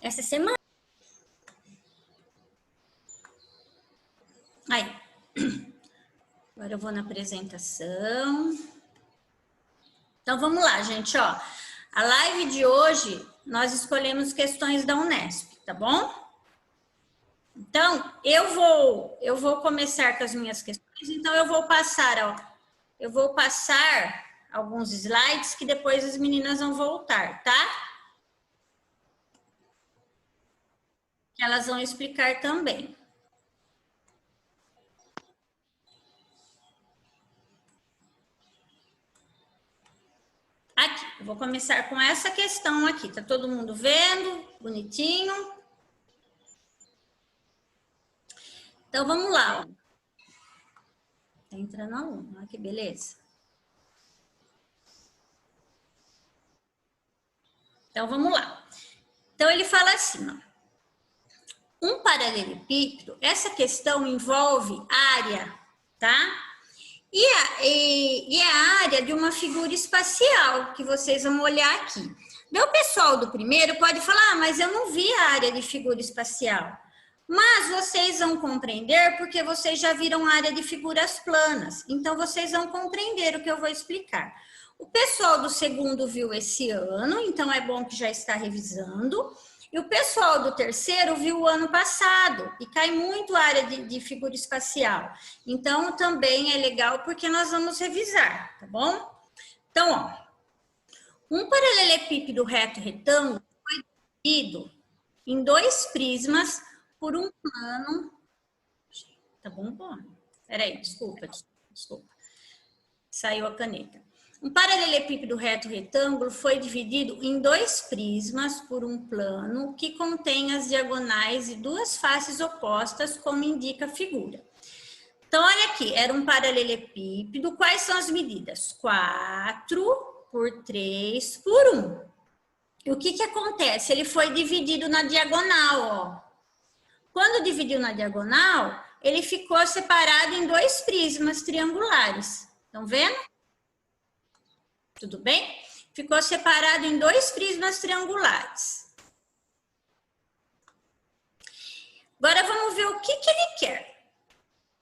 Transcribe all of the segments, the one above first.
essa semana. Aí. Agora eu vou na apresentação. Então, vamos lá, gente, ó. A live de hoje, nós escolhemos questões da Unesp, tá bom? Então, eu vou começar com as minhas questões, então eu vou passar alguns slides que depois as meninas vão voltar, tá? Que elas vão explicar também. Aqui, eu vou começar com essa questão aqui. Tá todo mundo vendo? Bonitinho. Então, vamos lá. Ó. Tá entrando aluno. Olha que beleza. Então, vamos lá. Então, ele fala assim, ó. Um paralelepípedo, essa questão envolve área, tá? E a área de uma figura espacial, que vocês vão olhar aqui. O pessoal do primeiro pode falar, mas eu não vi a área de figura espacial. Mas vocês vão compreender porque vocês já viram a área de figuras planas. Então, vocês vão compreender o que eu vou explicar. O pessoal do segundo viu esse ano, então é bom que já está revisando. E o pessoal do terceiro viu o ano passado, e cai muito a área de figura espacial. Então, também é legal porque nós vamos revisar, tá bom? Então, ó, um paralelepípedo reto retângulo foi dividido em dois prismas por um plano... Tá bom? Peraí, desculpa. Saiu a caneta. Um paralelepípedo reto retângulo foi dividido em dois prismas por um plano que contém as diagonais de duas faces opostas, como indica a figura. Então, olha aqui, era um paralelepípedo. Quais são as medidas? 4 por 3 por 1. E o que acontece? Ele foi dividido na diagonal, ó. Quando dividiu na diagonal, ele ficou separado em dois prismas triangulares. Estão vendo? Tudo bem? Ficou separado em dois prismas triangulares. Agora vamos ver o que ele quer.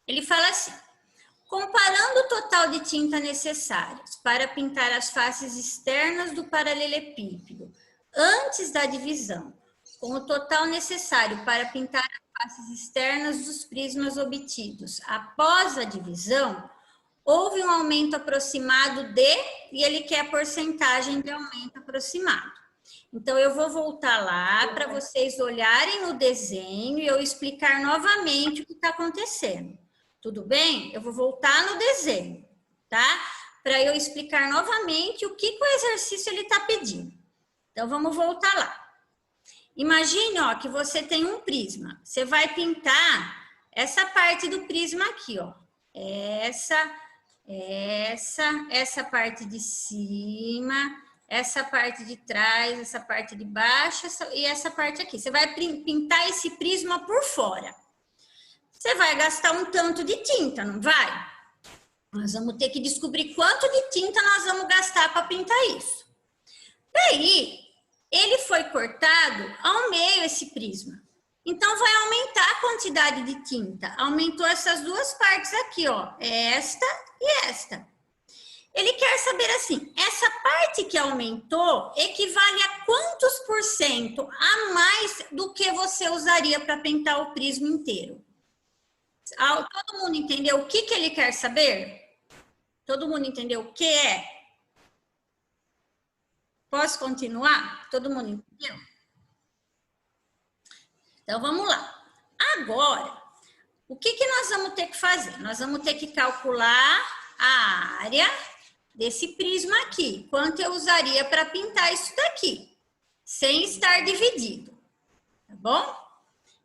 Ele fala assim: comparando o total de tinta necessárias para pintar as faces externas do paralelepípedo antes da divisão, com o total necessário para pintar as faces externas dos prismas obtidos após a divisão, houve um aumento aproximado de, e ele quer a porcentagem de aumento aproximado. Então, eu vou voltar lá para vocês olharem no desenho e eu explicar novamente o que está acontecendo. Tudo bem? Eu vou voltar no desenho, tá? Para eu explicar novamente o que o exercício ele está pedindo. Então, vamos voltar lá. Imagine, ó, que você tem um prisma. Você vai pintar essa parte do prisma aqui, ó. Essa parte de cima, essa parte de trás, essa parte de baixo e essa parte aqui. Você vai pintar esse prisma por fora. Você vai gastar um tanto de tinta, não vai? Nós vamos ter que descobrir quanto de tinta nós vamos gastar para pintar isso. Daí, ele foi cortado ao meio esse prisma. Então, vai aumentar a quantidade de tinta. Aumentou essas duas partes aqui, ó. Esta e esta. Ele quer saber assim, essa parte que aumentou equivale a quantos por cento a mais do que você usaria para pintar o prisma inteiro? Todo mundo entendeu o que ele quer saber? Todo mundo entendeu o que é? Posso continuar? Todo mundo entendeu? Então, vamos lá. Agora, o que nós vamos ter que fazer? Nós vamos ter que calcular a área desse prisma aqui. Quanto eu usaria para pintar isso daqui, sem estar dividido. Tá bom?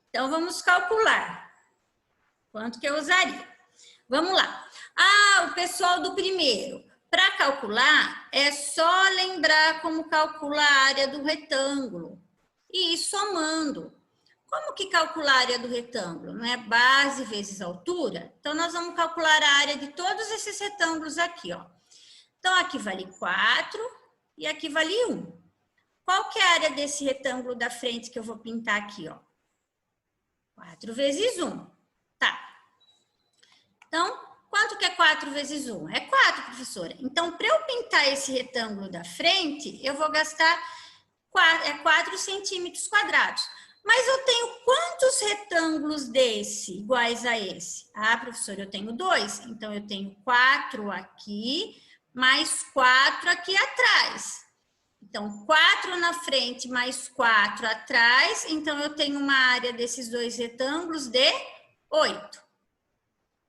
Então, vamos calcular. Quanto que eu usaria? Vamos lá. O pessoal do primeiro. Para calcular, é só lembrar como calcular a área do retângulo. E ir somando. Como que calcular a área do retângulo? Não é base vezes altura? Então, nós vamos calcular a área de todos esses retângulos aqui, ó. Então, aqui vale 4 e aqui vale 1. Qual que é a área desse retângulo da frente que eu vou pintar aqui, ó? 4 vezes 1. Tá. Então, quanto que é 4 vezes 1? É 4, professora. Então, para eu pintar esse retângulo da frente, eu vou gastar 4 centímetros quadrados. Mas eu tenho quantos retângulos desse iguais a esse? Ah, professora, eu tenho 2. Então, eu tenho 4 aqui, mais 4 aqui atrás. Então, 4 na frente, mais 4 atrás. Então, eu tenho uma área desses 2 retângulos de 8.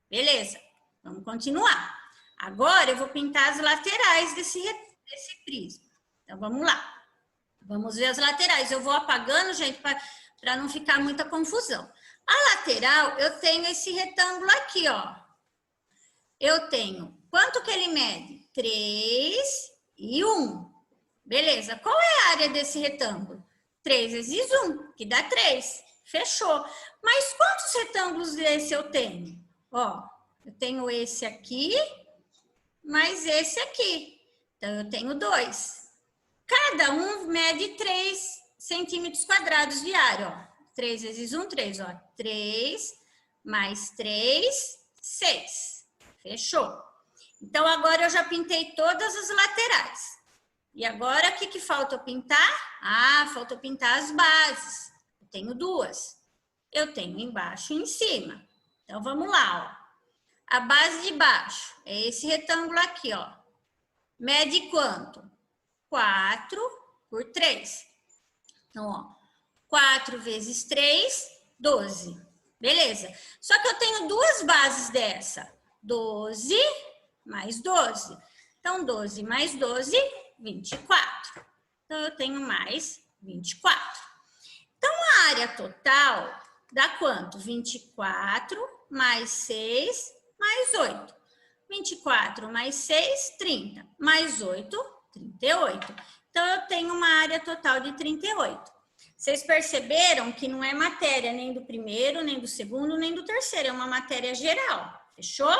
Beleza, vamos continuar. Agora, eu vou pintar as laterais desse prisma. Então, vamos lá. Vamos ver as laterais. Eu vou apagando, gente, para não ficar muita confusão. A lateral, eu tenho esse retângulo aqui, ó. Eu tenho, quanto que ele mede? 3 e 1. Beleza, qual é a área desse retângulo? 3 vezes 1, que dá 3. Fechou. Mas quantos retângulos desse eu tenho? Ó, eu tenho esse aqui, mais esse aqui. Então, eu tenho 2. Cada um mede 3 centímetros quadrados de área, ó. 3 vezes 1, 3, ó. 3 mais 3, 6. Fechou. Então, agora eu já pintei todas as laterais. E agora, o que falta eu pintar? Ah, falta eu pintar as bases. Eu tenho 2. Eu tenho embaixo e em cima. Então, vamos lá, ó. A base de baixo é esse retângulo aqui, ó. Mede quanto? 4 por 3. Então, ó, 4 vezes 3, 12. Beleza. Só que eu tenho 2 bases dessa. 12 mais 12. Então, 12 mais 12, 24. Então, eu tenho mais 24. Então, a área total dá quanto? 24 mais 6 mais 8. 24 mais 6, 30. Mais 8, 38. Então, eu tenho uma área total de 38. Vocês perceberam que não é matéria nem do primeiro, nem do segundo, nem do terceiro. É uma matéria geral. Fechou?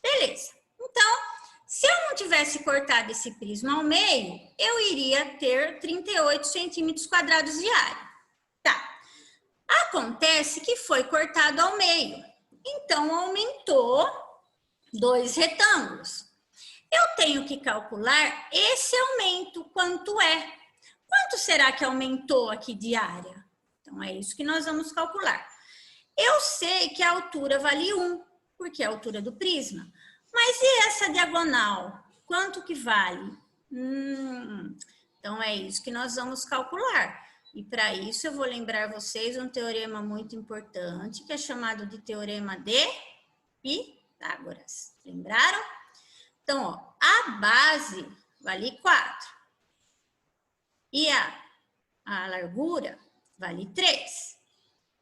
Beleza. Então, se eu não tivesse cortado esse prisma ao meio, eu iria ter 38 centímetros quadrados de área. Tá. Acontece que foi cortado ao meio. Então, aumentou 2 retângulos. Eu tenho que calcular esse aumento, quanto é. Quanto será que aumentou aqui de área? Então, é isso que nós vamos calcular. Eu sei que a altura vale 1, porque é a altura do prisma. Mas e essa diagonal? Quanto que vale? Então, é isso que nós vamos calcular. E para isso, eu vou lembrar vocês um teorema muito importante, que é chamado de Teorema de Pitágoras. Lembraram? Então, ó, a base vale 4. E a largura vale 3,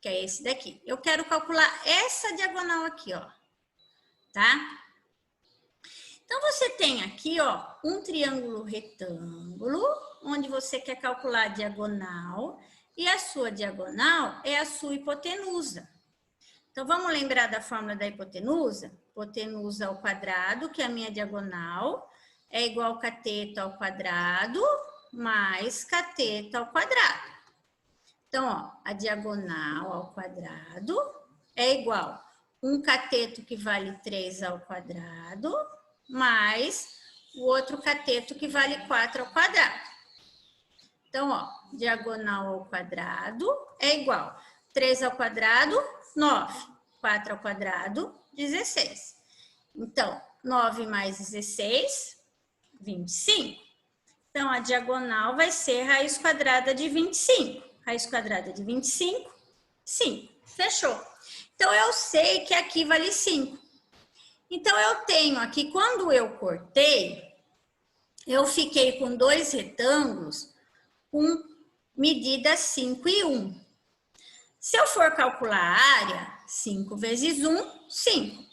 que é esse daqui. Eu quero calcular essa diagonal aqui, ó. Tá? Então, você tem aqui, ó, um triângulo retângulo, onde você quer calcular a diagonal, e a sua diagonal é a sua hipotenusa. Então, vamos lembrar da fórmula da hipotenusa? Hipotenusa ao quadrado, que é a minha diagonal, é igual a cateto ao quadrado, mais cateto ao quadrado. Então, ó, a diagonal ao quadrado é igual a um cateto que vale 3 ao quadrado, mais o outro cateto que vale 4 ao quadrado. Então, ó, diagonal ao quadrado é igual 3 ao quadrado, 9. 4 ao quadrado, 16. Então, 9 mais 16, 25. Então, a diagonal vai ser raiz quadrada de 25. Raiz quadrada de 25, 5. Fechou. Então, eu sei que aqui vale 5. Então, eu tenho aqui, quando eu cortei, eu fiquei com 2 retângulos com medida 5 e 1. Se eu for calcular a área, 5 vezes 1, 5.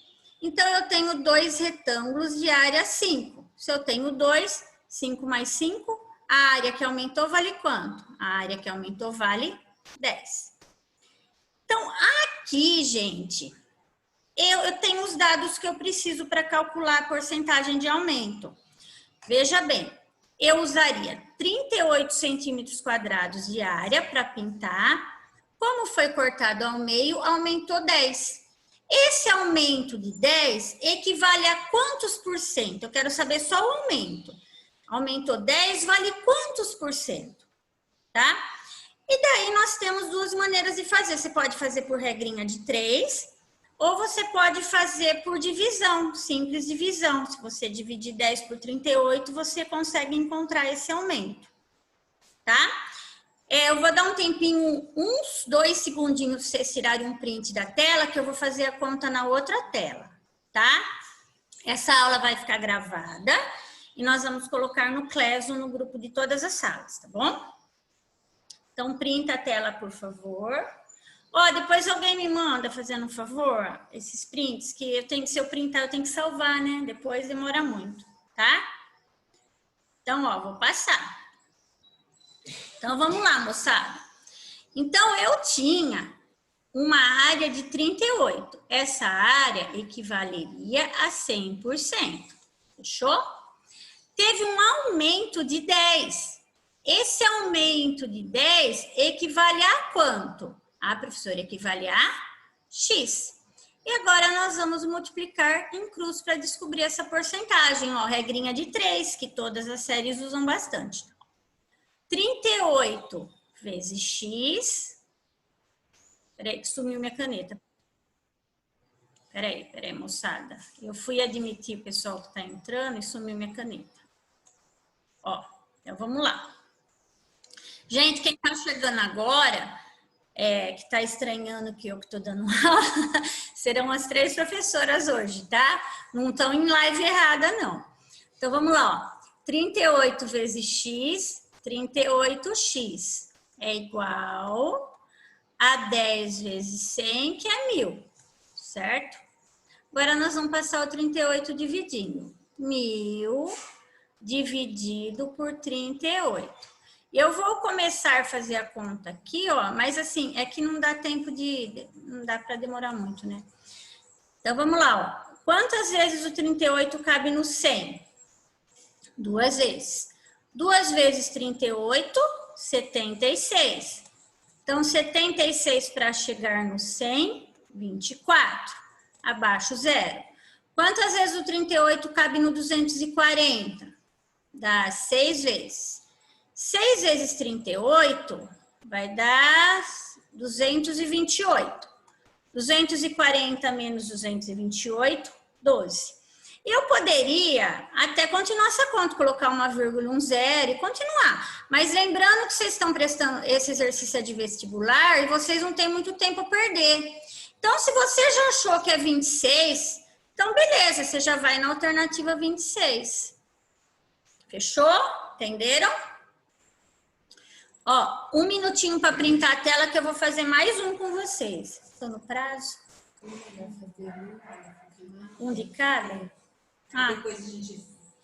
Então, eu tenho 2 retângulos de área 5. Se eu tenho 2, 5 mais 5, a área que aumentou vale quanto? A área que aumentou vale 10. Então, aqui, gente, eu tenho os dados que eu preciso para calcular a porcentagem de aumento. Veja bem, eu usaria 38 centímetros quadrados de área para pintar. Como foi cortado ao meio, aumentou 10. Esse aumento de 10 equivale a quantos por cento? Eu quero saber só o aumento. Aumentou 10, vale quantos por cento? Tá? E daí nós temos duas maneiras de fazer. Você pode fazer por regrinha de 3, ou você pode fazer por divisão, simples divisão. Se você dividir 10 por 38, você consegue encontrar esse aumento. Tá? Eu vou dar um tempinho, uns 2 segundinhos, para vocês tirarem um print da tela, que eu vou fazer a conta na outra tela, tá? Essa aula vai ficar gravada e nós vamos colocar no Classroom, no grupo de todas as salas, tá bom? Então, printa a tela, por favor. Ó, depois alguém me manda, fazendo um favor, esses prints, que eu tenho que, se eu printar, eu tenho que salvar, né? Depois demora muito, tá? Então, ó, vou passar. Então, vamos lá, moçada. Então, eu tinha uma área de 38. Essa área equivaleria a 100%. Fechou? Teve um aumento de 10. Esse aumento de 10 equivale a quanto? Ah, professora, equivale a X. E agora nós vamos multiplicar em cruz para descobrir essa porcentagem. Ó, regrinha de 3, que todas as séries usam bastante. 38 vezes X. Peraí, que sumiu minha caneta. Peraí, moçada. Eu fui admitir o pessoal que está entrando e sumiu minha caneta. Ó, então vamos lá. Gente, quem está chegando agora, que está estranhando que eu que estou dando aula, serão as 3 professoras hoje, tá? Não estão em live errada, não. Então vamos lá, ó. 38 vezes X. 38x é igual a 10 vezes 100, que é 1000, certo? Agora, nós vamos passar o 38 dividindo. 1000 dividido por 38. Eu vou começar a fazer a conta aqui, ó, mas assim, é que não dá tempo não dá para demorar muito, né? Então, vamos lá, ó. Quantas vezes o 38 cabe no 100? 2 vezes. 2 vezes 38, 76. Então, 76 para chegar no 100, 24. Abaixo, 0. Quantas vezes o 38 cabe no 240? Dá 6 vezes. 6 vezes 38 vai dar 228. 240 menos 228, 12. Eu poderia até continuar essa conta, colocar uma vírgula, um zero e continuar. Mas lembrando que vocês estão prestando esse exercício de vestibular e vocês não têm muito tempo a perder. Então, se você já achou que é 26, então beleza, você já vai na alternativa 26. Fechou? Entenderam? Ó, 1 minutinho para printar a tela que eu vou fazer mais um com vocês. Estou no prazo? Um de cada? Ah.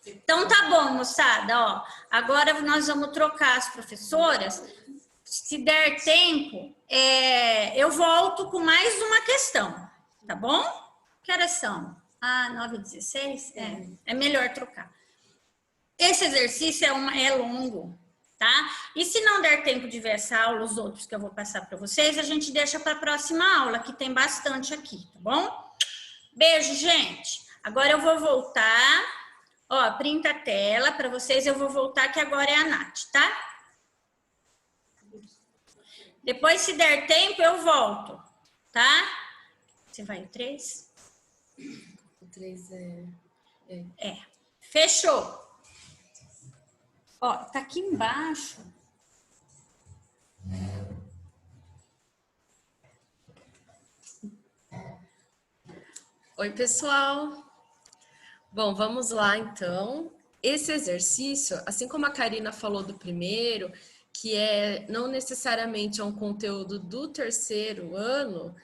Então tá bom, moçada, ó. Agora nós vamos trocar as professoras. Se der tempo, eu volto com mais uma questão, tá bom? Que horas são? 9h16? É melhor trocar. Esse exercício é longo, tá? E se não der tempo de ver essa aula, os outros que eu vou passar para vocês, a gente deixa para a próxima aula, que tem bastante aqui, tá bom? Beijo, gente! Agora eu vou voltar, ó, printa a tela para vocês, eu vou voltar que agora é a Nath, tá? Depois, se der tempo, eu volto, tá? Você vai o 3? O 3 Fechou. Ó, tá aqui embaixo. Oi, pessoal. Bom, vamos lá, então. Esse exercício, assim como a Karina falou do primeiro, que não necessariamente é um conteúdo do 3º ano,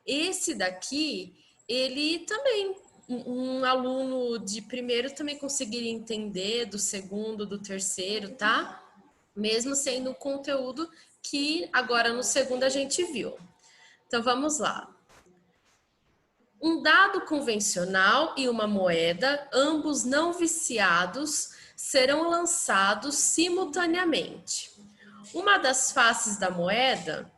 esse daqui, ele também, um aluno de primeiro também conseguiria entender, do 2º, do 3º, tá? Mesmo sendo um conteúdo que agora no 2º a gente viu. Então, vamos lá. Um dado convencional e uma moeda, ambos não viciados, serão lançados simultaneamente. Uma das faces da moeda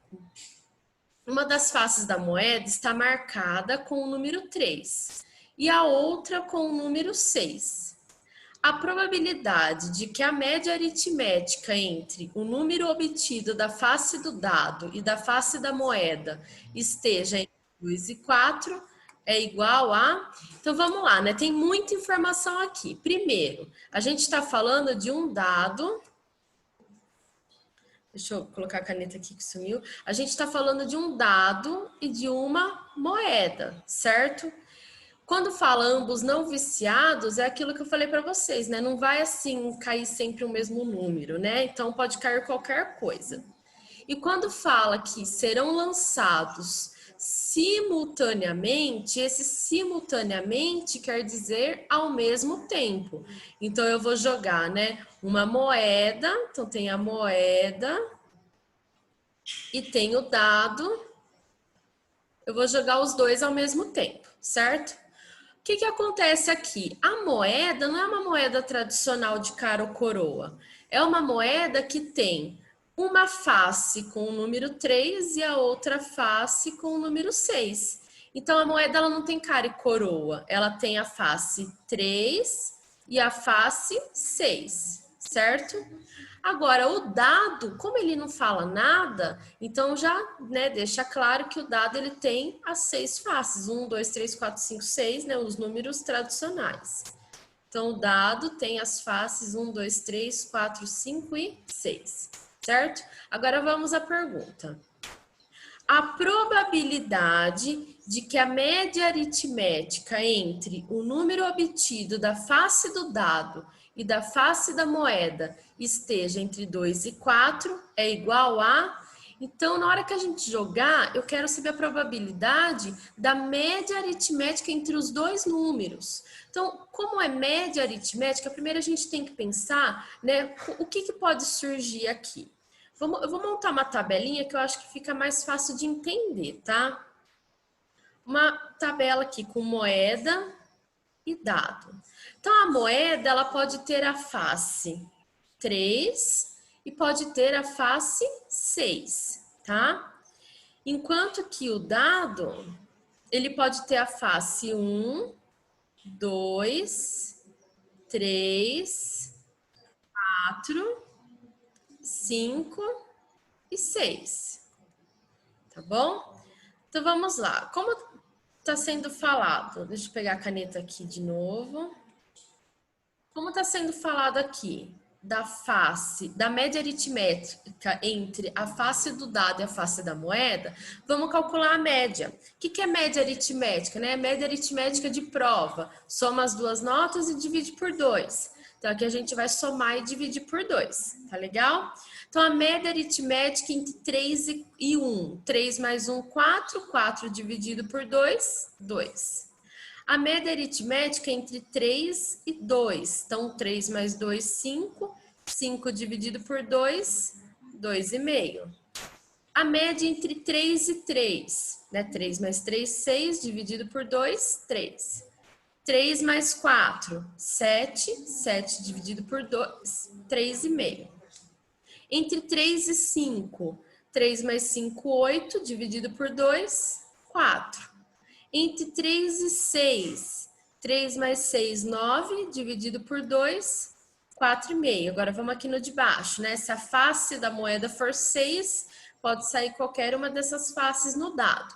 está marcada com o número 3 e a outra com o número 6. A probabilidade de que a média aritmética entre o número obtido da face do dado e da face da moeda esteja entre 2 e 4 é igual a... Então, vamos lá, né? Tem muita informação aqui. Primeiro, a gente está falando de um dado... Deixa eu colocar a caneta aqui que sumiu. A gente está falando de um dado e de uma moeda, certo? Quando fala ambos não viciados, é aquilo que eu falei para vocês, né? Não vai assim cair sempre o mesmo número, né? Então pode cair qualquer coisa. E quando fala que serão lançados simultaneamente, esse simultaneamente quer dizer ao mesmo tempo. Então eu vou jogar, né, uma moeda, então tem a moeda e tem o dado. Eu vou jogar os dois ao mesmo tempo, certo? O que acontece aqui? A moeda não é uma moeda tradicional de cara ou coroa. É uma moeda que tem uma face com o número 3 e a outra face com o número 6. Então, a moeda ela não tem cara e coroa. Ela tem a face 3 e a face 6, certo? Agora, o dado, como ele não fala nada, então já, né, deixa claro que o dado ele tem as 6 faces. 1, 2, 3, 4, 5, 6, né, os números tradicionais. Então, o dado tem as faces 1, 2, 3, 4, 5 e 6, certo? Agora, vamos à pergunta. A probabilidade de que a média aritmética entre o número obtido da face do dado e da face da moeda esteja entre 2 e 4 é igual a... Então, na hora que a gente jogar, eu quero saber a probabilidade da média aritmética entre os dois números. Então, como é média aritmética, primeiro a gente tem que pensar, né, o que pode surgir aqui. Eu vou montar uma tabelinha que eu acho que fica mais fácil de entender, tá? Uma tabela aqui com moeda e dado. Então, a moeda, ela pode ter a face 3 e pode ter a face 6, tá? Enquanto que o dado, ele pode ter a face 1, 2, 3, 4, 5 e 6, tá bom? Então, vamos lá. Como está sendo falado? Deixa eu pegar a caneta aqui de novo. Como está sendo falado aqui da face, da média aritmética entre a face do dado e a face da moeda, vamos calcular a média. O que é média aritmética, né? Média aritmética de prova. Soma as duas notas e divide por 2. Então, aqui a gente vai somar e dividir por 2, tá legal? Então, a média aritmética entre 3 e 1. 3 mais 1, 4. 4 dividido por 2, 2. A média aritmética entre 3 e 2. Então, 3 mais 2, 5. 5 dividido por 2, 2,5. A média entre 3 e 3. Né? 3 mais 3, 6. Dividido por 2, 3. 3 mais 4, 7. 7 dividido por 2, 3,5. Entre 3 e 5. 3 mais 5, 8. Dividido por 2, 4. Entre 3 e 6, 3 mais 6, 9, dividido por 2, 4,5. Agora vamos aqui no de baixo, né? Se a face da moeda for 6, pode sair qualquer uma dessas faces no dado.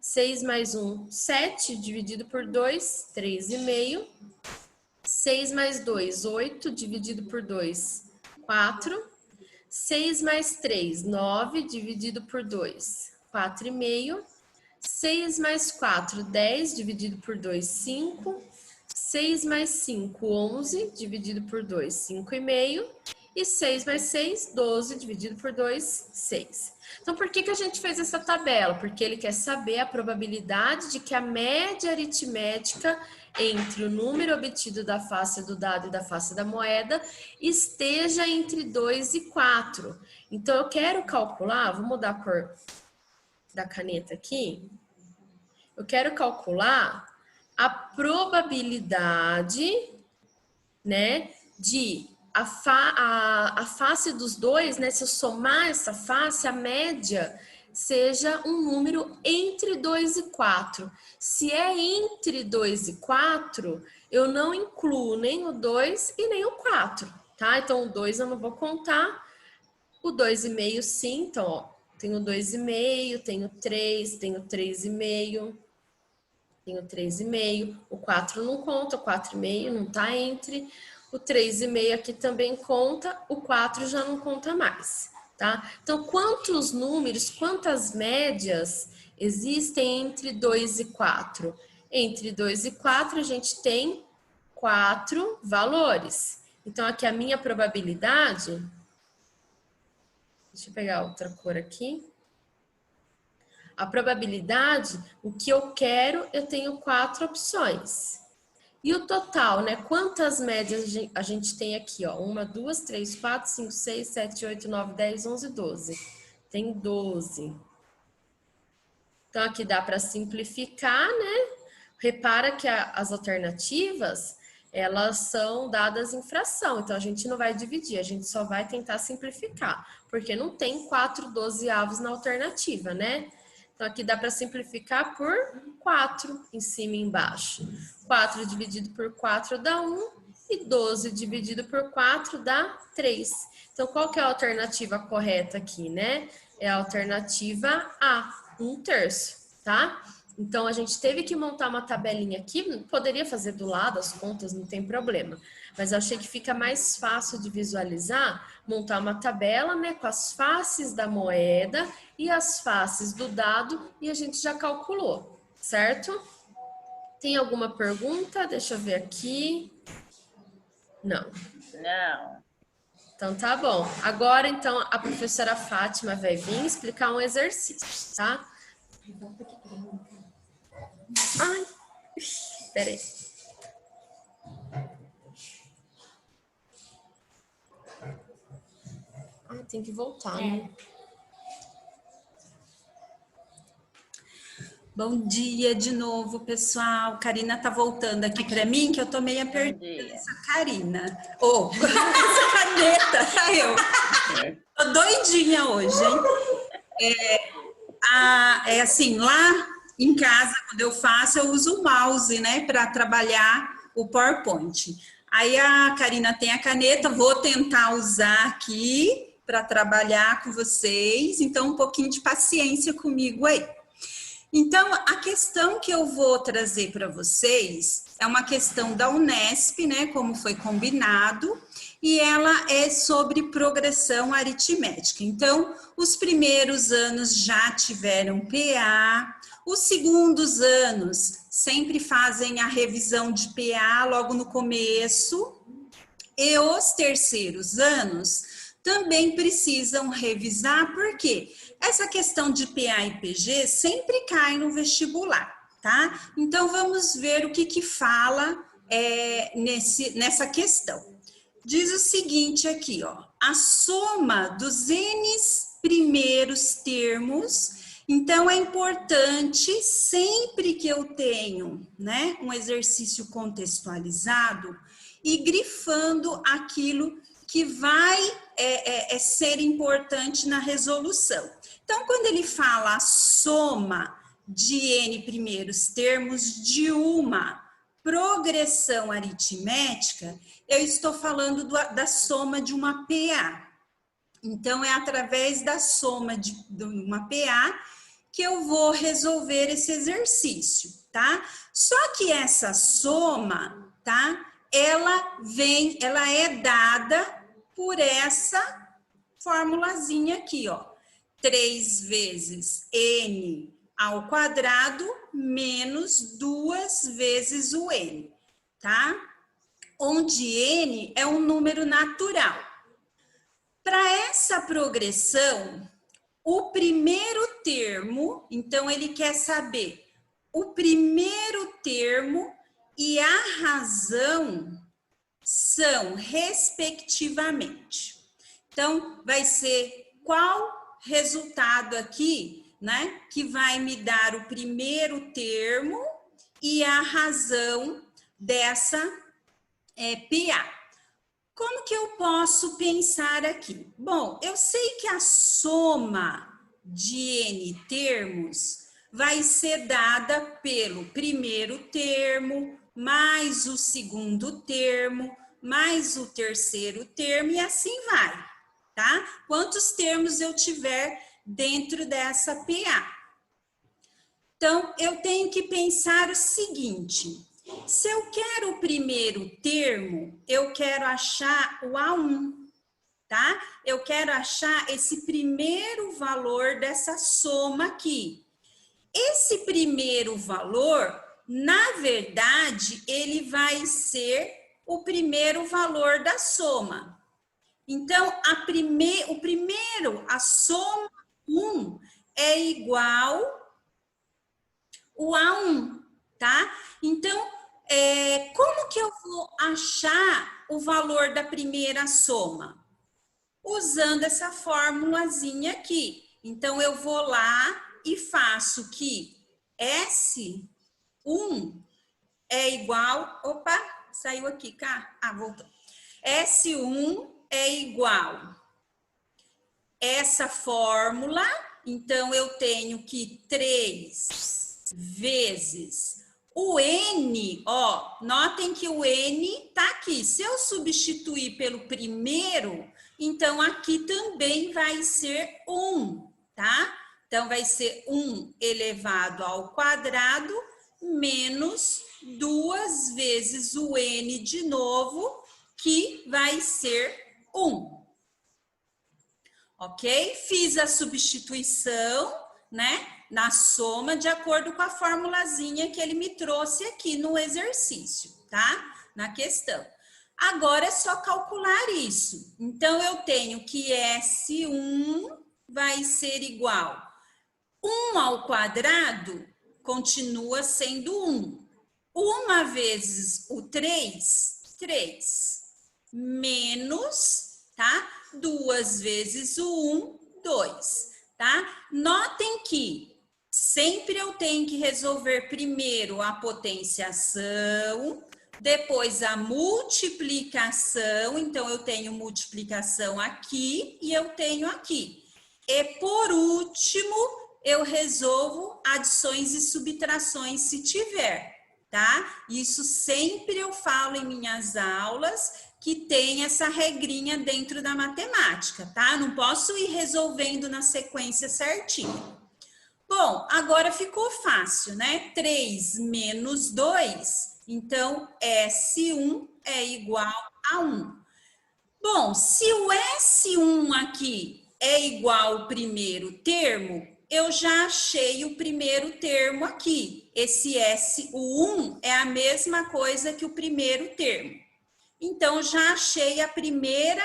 6 mais 1, 7, dividido por 2, 3,5. 6 mais 2, 8, dividido por 2, 4. 6 mais 3, 9, dividido por 2, 4,5. 6 mais 4, 10, dividido por 2, 5. 6 mais 5, 11, dividido por 2, 5,5. E 6 mais 6, 12, dividido por 2, 6. Então, por que a gente fez essa tabela? Porque ele quer saber a probabilidade de que a média aritmética entre o número obtido da face do dado e da face da moeda esteja entre 2 e 4. Então, eu quero calcular, vou mudar a cor da caneta aqui, eu quero calcular a probabilidade, né, de a face dos dois, né? Se eu somar essa face, a média seja um número entre 2 e 4. Se é entre 2 e 4, eu não incluo nem o 2 e nem o 4, tá? Então, o 2 eu não vou contar, o 2,5 sim, então, ó, tenho 2,5, tenho 3, tenho 3,5, tenho 3,5, o 4 não conta, o 4,5 não tá entre, o 3,5 aqui também conta, o 4 já não conta mais, tá? Então, quantos números, quantas médias existem entre 2 e 4? Entre 2 e 4, a gente tem 4 valores. Então, aqui a minha probabilidade... Deixa eu pegar outra cor aqui. A probabilidade, o que eu quero, eu tenho 4 opções. E o total, né? Quantas médias a gente tem aqui, ó? 1, 2, 3, 4, 5, 6, 7, 8, 9, 10, 11, 12. Tem 12. Então, aqui dá para simplificar, né? Repara que as alternativas, elas são dadas em fração. Então, a gente não vai dividir, a gente só vai tentar simplificar. Porque não tem 4 dozeavos na alternativa, né? Então, aqui dá para simplificar por 4 em cima e embaixo. 4 dividido por 4 dá 1 e 12 dividido por 4 dá 3. Então, qual que é a alternativa correta aqui, né? É a alternativa A, 1/3, tá? Então, a gente teve que montar uma tabelinha aqui, poderia fazer do lado as contas, não tem problema. Mas eu achei que fica mais fácil de visualizar, montar uma tabela, né, com as faces da moeda e as faces do dado, e a gente já calculou, certo? Tem alguma pergunta? Deixa eu ver aqui. Não. Não. Então, tá bom. Agora, então, a professora Fátima vai vir explicar um exercício, tá? Ai, peraí. Ah, tem que voltar, né? Bom dia de novo, pessoal. Karina tá voltando aqui para mim, que eu tô meio perdida dessa Karina. Oh, essa caneta, eu. Tô doidinha hoje, hein? É assim, lá em casa, quando eu faço, eu uso o mouse, né, para trabalhar o PowerPoint. Aí a Karina tem a caneta, vou tentar usar aqui para trabalhar com vocês, então um pouquinho de paciência comigo aí. Então, a questão que eu vou trazer para vocês é uma questão da Unesp, né, como foi combinado, e ela é sobre progressão aritmética. Então, os primeiros anos já tiveram PA, os segundos anos sempre fazem a revisão de PA logo no começo, e os terceiros anos também precisam revisar, por quê? Essa questão de PA e PG sempre cai no vestibular, tá? Então, vamos ver o que fala nessa questão. Diz o seguinte aqui, ó, a soma dos N primeiros termos. Então, é importante, sempre que eu tenho, né, um exercício contextualizado, ir grifando aquilo que vai ser importante na resolução. Então, quando ele fala a soma de N primeiros termos de uma progressão aritmética, eu estou falando da soma de uma PA. Então, é através da soma de uma PA que eu vou resolver esse exercício, tá? Só que essa soma, tá? Ela é dada por essa formulazinha aqui, ó. 3 vezes N ao quadrado menos 2 vezes o N, tá? Onde N é um número natural. Para essa progressão, o primeiro termo, então ele quer saber o primeiro termo e a razão são respectivamente. Então, vai ser qual resultado aqui, né, que vai me dar o primeiro termo e a razão dessa PA. como que eu posso pensar aqui? Bom, eu sei que a soma de N termos vai ser dada pelo primeiro termo, mais o segundo termo, mais o terceiro termo e assim vai, tá? Quantos termos eu tiver dentro dessa PA. Então, eu tenho que pensar o seguinte, se eu quero o primeiro termo, eu quero achar o A1, tá? Eu quero achar esse primeiro valor dessa soma aqui. Esse primeiro valor, na verdade, ele vai ser o primeiro valor da soma. Então, a soma 1 é igual o A1, tá? Então, como que eu vou achar o valor da primeira soma? Usando essa formulazinha aqui. Então, eu vou lá e faço que S1 é igual... Opa, saiu aqui, cá. Ah, voltou. S1 é igual essa fórmula. Então, eu tenho que 3 vezes o N, ó, notem que o N tá aqui. Se eu substituir pelo primeiro, então aqui também vai ser 1, tá? Então, vai ser 1 elevado ao quadrado menos 2 vezes o N de novo, que vai ser 1. Ok? Fiz a substituição, né? Na soma, de acordo com a formulazinha que ele me trouxe aqui no exercício, tá? Na questão. Agora é só calcular isso. Então, eu tenho que S1 vai ser igual 1 ao quadrado continua sendo 1. 1 vezes o 3, 3. Menos, tá? 2 vezes o 1, 2, tá? Notem que sempre eu tenho que resolver primeiro a potenciação, depois a multiplicação. Então, eu tenho multiplicação aqui e eu tenho aqui. E, por último, eu resolvo adições e subtrações se tiver, tá? Isso sempre eu falo em minhas aulas, que tem essa regrinha dentro da matemática, tá? Não posso ir resolvendo na sequência certinho. Bom, agora ficou fácil, né? 3 menos 2, então S1 é igual a 1. Bom, se o S1 aqui é igual ao primeiro termo, eu já achei o primeiro termo aqui. Esse S, o 1, é a mesma coisa que o primeiro termo. Então, já achei a primeira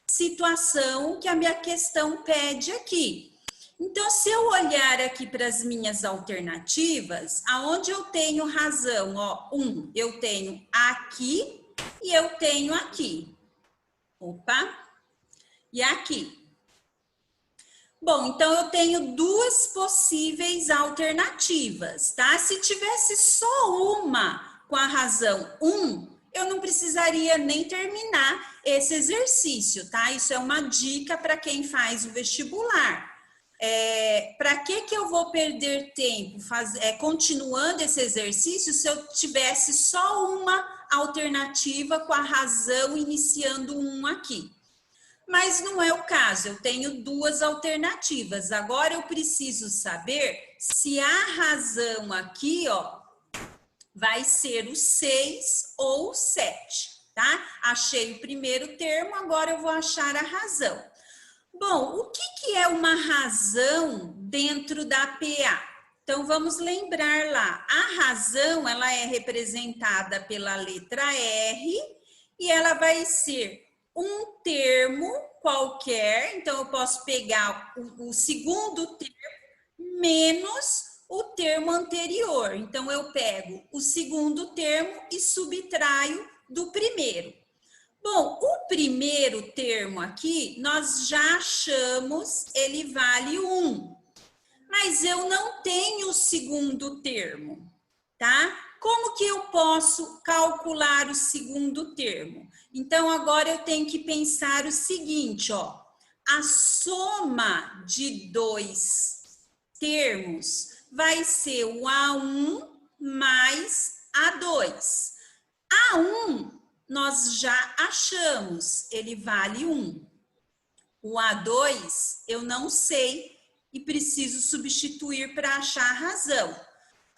situação que a minha questão pede aqui. Então, se eu olhar aqui para as minhas alternativas, aonde eu tenho razão, ó, 1, eu tenho aqui e eu tenho aqui. Opa! E aqui. Bom, então eu tenho duas possíveis alternativas, tá? Se tivesse só uma com a razão 1, eu não precisaria nem terminar esse exercício, tá? Isso é uma dica para quem faz o vestibular. Para que eu vou perder tempo continuando esse exercício se eu tivesse só uma alternativa com a razão iniciando 1 aqui? Mas não é o caso, eu tenho duas alternativas. Agora eu preciso saber se a razão aqui, ó, vai ser o 6 ou o 7, tá? Achei o primeiro termo, agora eu vou achar a razão. Bom, o que é uma razão dentro da PA? Então, vamos lembrar lá. A razão, ela é representada pela letra R e ela vai ser um termo qualquer. Então, eu posso pegar o segundo termo menos o termo anterior. Então, eu pego o segundo termo e subtraio do primeiro. Bom, o primeiro termo aqui, nós já achamos, ele vale 1. Mas eu não tenho o segundo termo, tá? Como que eu posso calcular o segundo termo? Então, agora eu tenho que pensar o seguinte, ó. A soma de dois termos vai ser o A1 mais A2. A1 nós já achamos, ele vale 1. O A2 eu não sei e preciso substituir para achar a razão.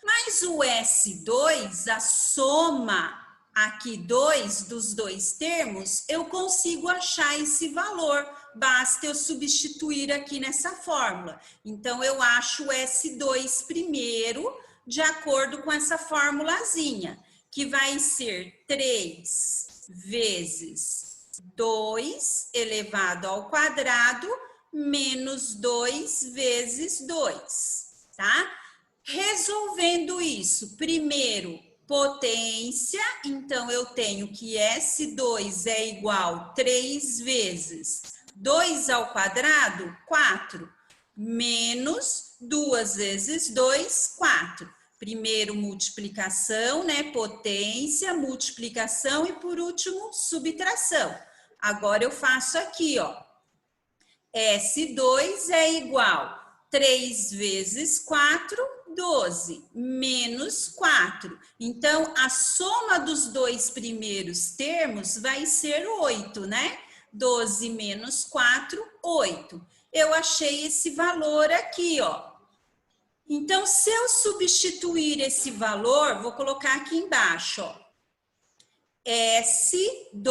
Mas o S2, a soma aqui dos dois termos, eu consigo achar esse valor. Basta eu substituir aqui nessa fórmula. Então, eu acho o S2 primeiro, de acordo com essa formulazinha, que vai ser 3 vezes 2 elevado ao quadrado menos 2 vezes 2, tá? Resolvendo isso, primeiro, potência, então eu tenho que S2 é igual a 3 vezes 2 ao quadrado, 4, menos 2 vezes 2, 4. Primeiro, multiplicação, né? Potência, multiplicação e, por último, subtração. Agora, eu faço aqui, ó. S2 é igual 3 vezes 4, 12, menos 4. Então, a soma dos dois primeiros termos vai ser 8, né? 12 menos 4, 8. Eu achei esse valor aqui, ó. Então, se eu substituir esse valor, vou colocar aqui embaixo, ó. S2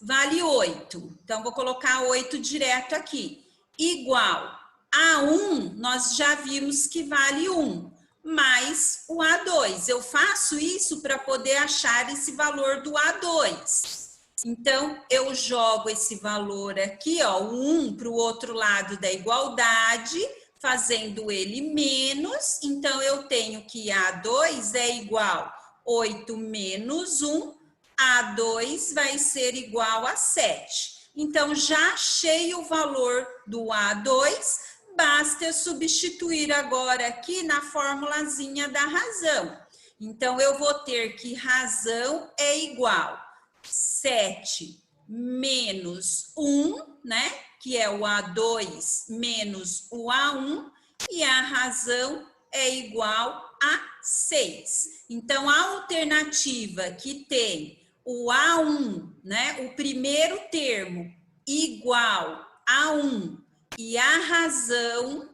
vale 8. Então, vou colocar 8 direto aqui. Igual a 1, nós já vimos que vale 1, mais o A2. Eu faço isso para poder achar esse valor do A2. Então, eu jogo esse valor aqui, ó, o 1 para o outro lado da igualdade, fazendo ele menos, então eu tenho que A2 é igual a 8 menos 1, A2 vai ser igual a 7. Então, já achei o valor do A2, basta eu substituir agora aqui na formulazinha da razão. Então, eu vou ter que razão é igual a 7 menos 1, né? Que é o A2 menos o A1, e a razão é igual a 6. Então, a alternativa que tem o A1, né, o primeiro termo, igual a 1, e a razão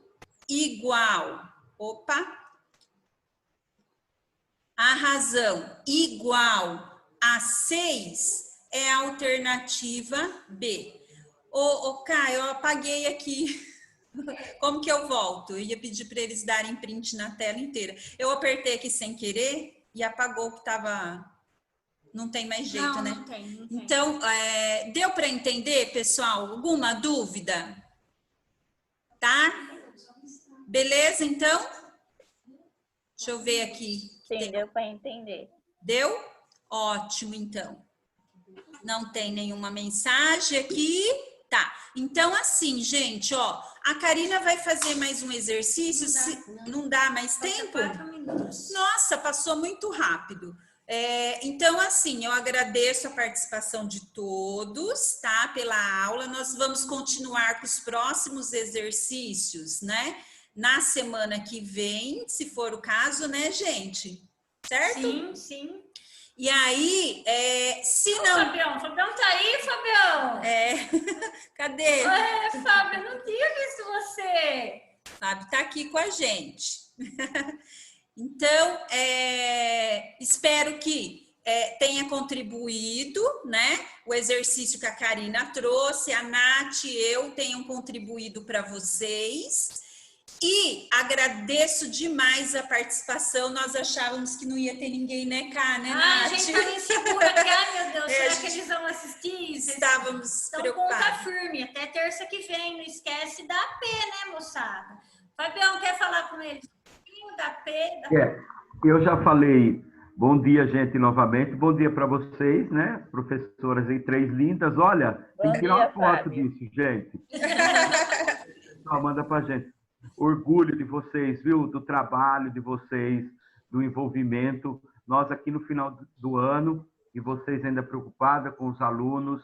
igual, a razão igual a 6, é a alternativa B. Caio, eu apaguei aqui. Como que eu volto? Eu ia pedir para eles darem print na tela inteira. Eu apertei aqui sem querer e apagou que estava... Não tem mais jeito, não, né? Não tem. Então, deu para entender, pessoal? Alguma dúvida? Tá? Beleza, então? Deixa eu ver aqui. Sim, deu para entender. Deu? Ótimo, então. Não tem nenhuma mensagem aqui. Tá. Então, assim, gente, ó, a Karina vai fazer mais um exercício. Não dá mais tempo? 4 minutos. Nossa, passou muito rápido. Então, assim, eu agradeço a participação de todos, tá? Pela aula. Nós vamos continuar com os próximos exercícios, né? Na semana que vem, se for o caso, né, gente? Certo? Sim, sim. E aí, se não... Fabião tá aí, Fabião? Cadê? Fábio, não tinha visto você. Fábio tá aqui com a gente. Então, espero que tenha contribuído, né? O exercício que a Karina trouxe, a Nath e eu tenham contribuído para vocês. E agradeço demais a participação. Nós achávamos que não ia ter ninguém, né, cá, né, Nath? A gente estava insegura aqui. Ai, meu Deus, será que eles vão assistir? Estávamos então, preocupados. Então, conta firme. Até terça que vem. Não esquece da AP, né, moçada? Fabião, quer falar com eles? Da AP? Eu já falei. Bom dia, gente, novamente. Bom dia para vocês, né? Professoras aí, 3 lindas. Olha, tem que tirar uma foto disso, gente. Só manda pra gente. Orgulho de vocês, viu? Do trabalho de vocês, do envolvimento. Nós aqui no final do ano, e vocês ainda preocupadas com os alunos,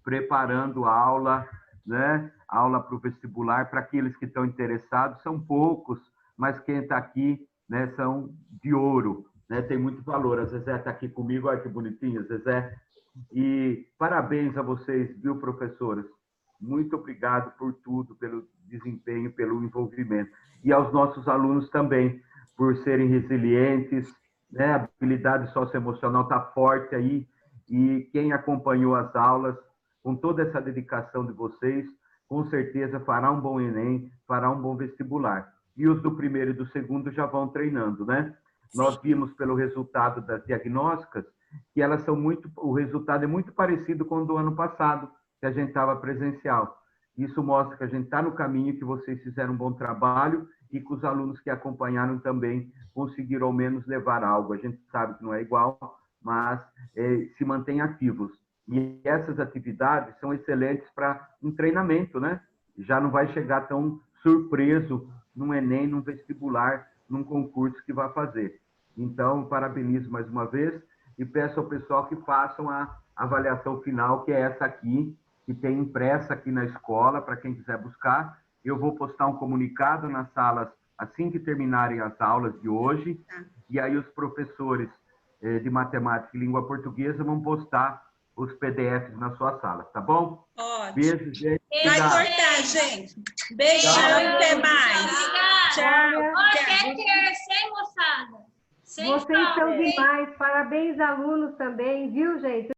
preparando a aula, né? Aula para o vestibular, para aqueles que estão interessados, são poucos, mas quem está aqui, né, são de ouro, né? Tem muito valor. A Zezé está aqui comigo, olha que bonitinha, Zezé. E parabéns a vocês, viu, professoras? Muito obrigado por tudo, pelo desempenho, pelo envolvimento. E aos nossos alunos também, por serem resilientes, né? A habilidade socioemocional está forte aí, e quem acompanhou as aulas, com toda essa dedicação de vocês, com certeza fará um bom Enem, fará um bom vestibular. E os do primeiro e do segundo já vão treinando, né? Sim. Nós vimos pelo resultado das diagnósticas que elas são o resultado é muito parecido com o do ano passado, que a gente estava presencial. Isso mostra que a gente está no caminho, que vocês fizeram um bom trabalho e que os alunos que acompanharam também conseguiram ao menos levar algo. A gente sabe que não é igual, mas se mantém ativos. E essas atividades são excelentes para um treinamento, né? Já não vai chegar tão surpreso num Enem, num vestibular, num concurso que vai fazer. Então, parabenizo mais uma vez e peço ao pessoal que façam a avaliação final, que é essa aqui, que tem impressa aqui na escola, para quem quiser buscar. Eu vou postar um comunicado nas salas assim que terminarem as aulas de hoje, e aí os professores de matemática e língua portuguesa vão postar os PDFs nas suas salas, tá bom? Ótimo. Beijo, gente. Vai cortar, gente. Beijão, até mais. Obrigada. Até terça, hein, moçada? Vocês são demais. Parabéns, alunos também, viu, gente?